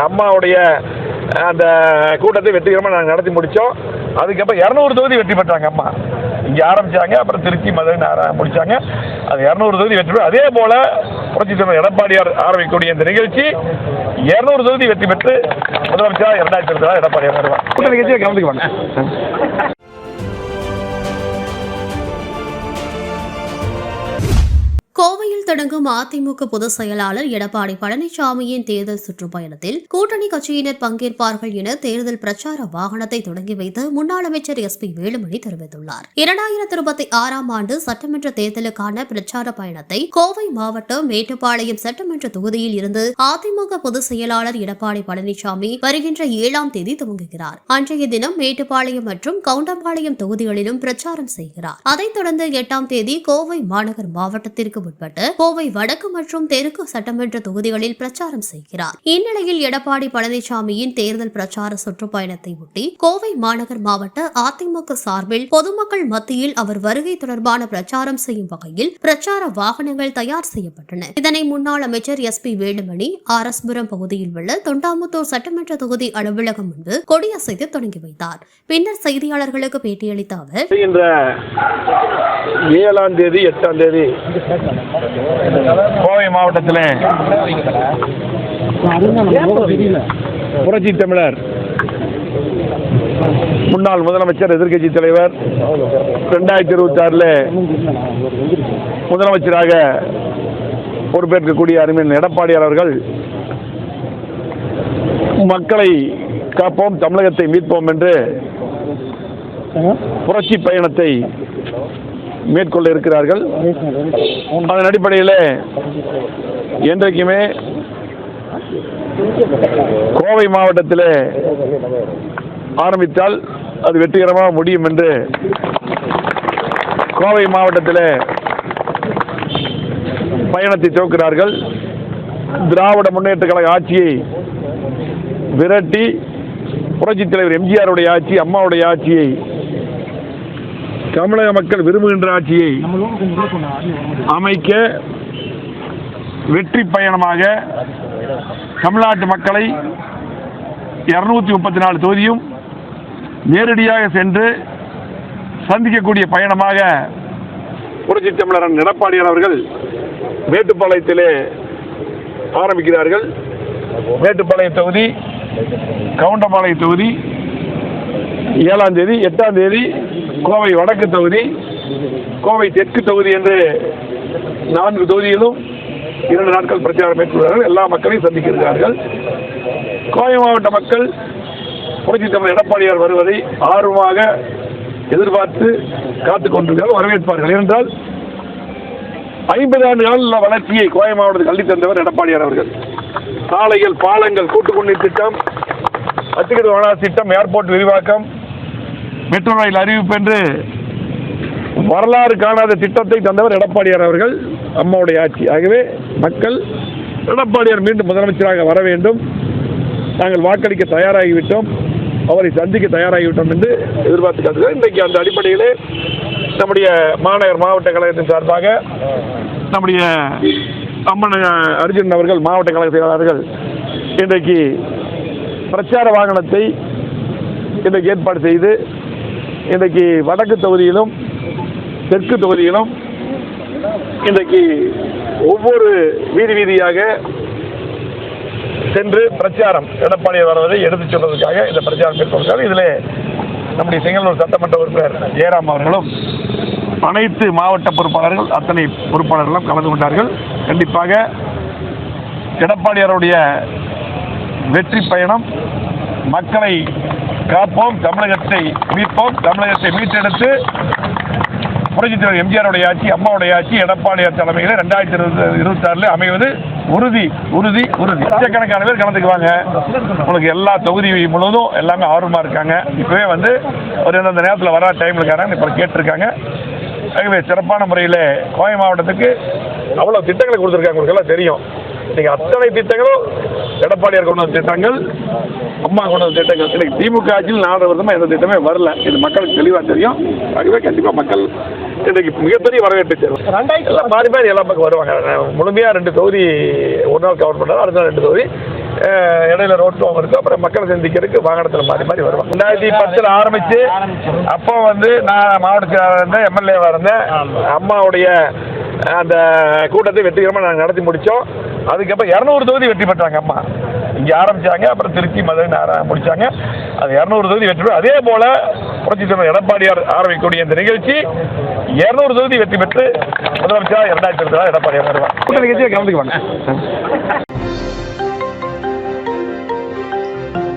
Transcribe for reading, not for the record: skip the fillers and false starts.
அம்மாவுடைய அந்த கூட்டத்தை வெற்றிகரமாக நாங்கள் நடத்தி முடித்தோம். அதுக்கப்புறம் 200 தொகுதி வெற்றி பெற்றாங்க அம்மா. இங்கே ஆரம்பித்தாங்க, அப்புறம் திருச்சி மதுரை முடித்தாங்க. அது 200 தொகுதி வெற்றி பெற்று, அதே போல் புரட்சித் தலைவர் எடப்பாடியார் ஆரம்பிக்கக்கூடிய இந்த நிகழ்ச்சி 200 தொகுதி வெற்றி பெற்று முதலமைச்சராக 2024 எடப்பாடியார் வருவார். கூட்ட நிகழ்ச்சியை கலந்துக்குவாங்க. கோவையில் தொடங்கும் அதிமுக பொதுச் செயலாளர் எடப்பாடி பழனிசாமியின் தேர்தல் சுற்றுப்பயணத்தில் கூட்டணி கட்சியினர் பங்கேற்பார்கள் என தேர்தல் பிரச்சார வாகனத்தை தொடங்கி வைத்த முன்னாள் அமைச்சர் SP வேலுமணி தெரிவித்துள்ளார். 2026ஆம் ஆண்டு சட்டமன்ற தேர்தலுக்கான பிரச்சார பயணத்தை கோவை மாவட்டம் மேட்டுப்பாளையம் சட்டமன்ற தொகுதியில் இருந்து அதிமுக பொதுச் செயலாளர் எடப்பாடி பழனிசாமி வருகின்ற 7ஆம் தேதி துவங்குகிறார். அன்றைய தினம் மேட்டுப்பாளையம் மற்றும் கவுண்டம்பாளையம் தொகுதிகளிலும் பிரச்சாரம் செய்கிறார். அதைத் தொடர்ந்து 8ஆம் தேதி கோவை மாநகர் மாவட்டத்திற்கு உட்பட்ட கோவை வடக்கு மற்றும் தெற்கு சட்டமன்ற தொகுதிகளில் பிரச்சாரம் செய்கிறார். இந்நிலையில் எடப்பாடி பழனிசாமியின் தேர்தல் பிரச்சார சுற்றுப்பயணத்தை ஒட்டி கோவை மாநகர் மாவட்ட அதிமுக சார்பில் பொதுமக்கள் மத்தியில் அவர் வருகை தொடர்பான பிரச்சாரம் செய்யும் வகையில் பிரச்சார வாகனங்கள் தயார் செய்யப்பட்டன. இதனை முன்னாள் அமைச்சர் SP வேலுமணி ஆர்எஸ்புரம் பகுதியில் உள்ள தொண்டாமுத்தூர் சட்டமன்ற தொகுதி அலுவலகம் முன்பு கொடியசைத்து தொடங்கி வைத்தார். பின்னர் செய்தியாளர்களுக்கு பேட்டியளித்த அவர் 7ஆம் தேதி 8ஆம் தேதி கோவை மாவட்டத்தில் புரட்சி தமிழர் முன்னாள் முதலமைச்சர் எதிர்க்கட்சி தலைவர் 2026 முதலமைச்சராக பொறுப்பேற்கக்கூடிய அருமையான எடப்பாடியார் அவர்கள் மக்களை காப்போம் தமிழகத்தை மீட்போம் என்று புரட்சி பயணத்தை மேற்கொள்ள இருக்கிறார்கள். அதன் அடிப்படையில் என்றைக்குமே கோவை மாவட்டத்தில் ஆரம்பித்தால் அது வெற்றிகரமாக முடியும் என்று கோவை மாவட்டத்தில் பயணத்தை துவக்கிறார்கள். திராவிட முன்னேற்ற கழக ஆட்சியை விரட்டி புரட்சித் தலைவர் எம்ஜிஆருடைய ஆட்சி, அம்மாவுடைய ஆட்சியை, தமிழக மக்கள் விரும்புகின்ற ஆட்சியை அமைக்க வெற்றி பயணமாக தமிழ்நாட்டு மக்களை 234 தொகுதியும் நேரடியாக சென்று சந்திக்கக்கூடிய பயணமாக புரட்சித் தமிழர் எடப்பாடியார் அவர்கள் மேட்டுப்பாளையத்திலே ஆரம்பிக்கிறார்கள். மேட்டுப்பாளையம் தொகுதி, கவுண்டம்பாளையம் தொகுதி 7ஆம் தேதி, 8ஆம் தேதி கோவை வடக்கு தொகுதி, கோவை தெற்கு தொகுதி என்று 4 தொகுதியிலும் 2 நாட்கள் பிரச்சாரம் மேற்கொள்கிறார்கள். எல்லா மக்களையும் சந்திக்கிறார்கள். கோவை மாவட்ட மக்கள் புரட்சித் தமிழர் எடப்பாடியார் வருவதை ஆர்வமாக எதிர்பார்த்து காத்துக் கொண்டிருக்கிறார்கள், வரவேற்பார்கள். ஏனென்றால் 50 ஆண்டு கால வளர்ச்சியை கோவை மாவட்டத்தில் அள்ளித் தந்தவர் எடப்பாடியார் அவர்கள். சாலைகள், பாலங்கள், கூட்டுக்குடிநீர் திட்டம், அத்திக்கடை வனாசி திட்டம், ஏர்போர்ட் விரிவாக்கம், மெட்ரோ ரயில் அறிவிப்பு என்று வரலாறு காணாத திட்டத்தை தந்தவர் எடப்பாடியார் அவர்கள், அம்மாவுடைய ஆட்சி. ஆகவே மக்கள் எடப்பாடியார் மீண்டும் முதலமைச்சராக வர வேண்டும், நாங்கள் வாக்களிக்க தயாராகிவிட்டோம், அவரை சந்திக்க தயாராகிவிட்டோம் என்று எதிர்பார்த்து காத்துக்கிறோம். இன்றைக்கு அந்த அடிப்படையிலே நம்முடைய மாநகர் மாவட்ட கழகத்தின் சார்பாக நம்முடைய அம்மன் அர்ஜுன் அவர்கள், மாவட்ட கழக செயலாளர்கள் இன்றைக்கு பிரச்சார வாகனத்தை இன்றைக்கு ஏற்பாடு செய்து இன்றைக்கு வடக்கு தொகுதியிலும் தெற்கு தொகுதியிலும் இன்றைக்கு ஒவ்வொரு வீதியாக சென்று பிரச்சாரம் எடப்பாடியார் வருவதை எடுத்துச் சொல்வதற்காக இந்த பிரச்சாரம் மேற்கொள்கிறார். இதில் நம்முடைய செங்கல்நல்லூர் சட்டமன்ற உறுப்பினர் ஜெயராம் அவர்களும் அனைத்து மாவட்ட பொறுப்பாளர்கள், அத்தனை பொறுப்பாளர்களும் கலந்து கொண்டார்கள். கண்டிப்பாக எடப்பாடியாருடைய வெற்றி பயணம் மக்களை காப்போம், தமிழகத்தை மீட்போம், தமிழகத்தை மீட்டெடுத்து புரட்சித் தலைவர் எம்ஜிஆருடைய ஆட்சி, அம்மாவுடைய ஆட்சி எடப்பாடியார் தலைமையில் 2026 அமைவது உறுதி உறுதி உறுதி. லட்சக்கணக்கான பேர் கலந்துக்குவாங்க. உங்களுக்கு எல்லா தொகுதி முழுவதும் எல்லாமே ஆர்வமாக இருக்காங்க. இப்போவே ஒரு எந்தெந்த நேரத்தில் வர டைமில் இருக்காங்க, இப்போ கேட்டிருக்காங்க. ஆகவே சிறப்பான முறையில் கோவை மாவட்டத்துக்கு அவ்வளோ திட்டங்களை கொடுத்துருக்காங்க. உங்களுக்கு எல்லாம் தெரியும். நீங்கள் அத்தனை திட்டங்களும் எடப்பாடியார் கொண்டு வந்த திட்டங்கள், அம்மா கொண்டு வந்த திட்டங்கள். இன்னைக்கு திமுக ஆட்சியில் 4 வருஷமாக எந்த திட்டமே வரல. இது மக்களுக்கு தெளிவாக தெரியும். ஆகவே கண்டிப்பாக மக்கள் இன்றைக்கு மிகப்பெரிய வரவேற்பு எல்லாம் மாறி எல்லா பக்கம் வருவாங்க. முழுமையாக 2 தொகுதி ஒரு நாள் கவர் பண்ணுறாங்க, அடுத்த நாள் 2 தொகுதி. இடையில ரோட் ஷோ இருக்கும். அப்புறம் மக்களை சந்திக்கிறதுக்கு வாகனத்தில் மாறி மாறி வருவாங்க. 2010 ஆரம்பிச்சு அப்போ நான் மாவட்ட செயலாளர் இருந்தேன், எம்எல்ஏவாக இருந்தேன். அம்மாவுடைய அந்த கூட்டத்தை வெற்றிகரமாக நாங்கள் நடத்தி முடித்தோம். அதுக்கப்புறம் 200 தொகுதி வெற்றி பெற்றாங்க அம்மா. இங்கே ஆரம்பித்தாங்க, அப்புறம் திருச்சி மதுரை முடித்தாங்க. அது 200 தொகுதி வெற்றி பெற்று அதே போல் புரட்சித் தலைவர் எடப்பாடியார் ஆரம்பிக்கக்கூடிய இந்த நிகழ்ச்சி 200 தொகுதி வெற்றி பெற்று முதலமைச்சராக 2024 எடப்பாடியார் வருவார். கூட்ட நிகழ்ச்சியை கலந்துக்குவாங்க.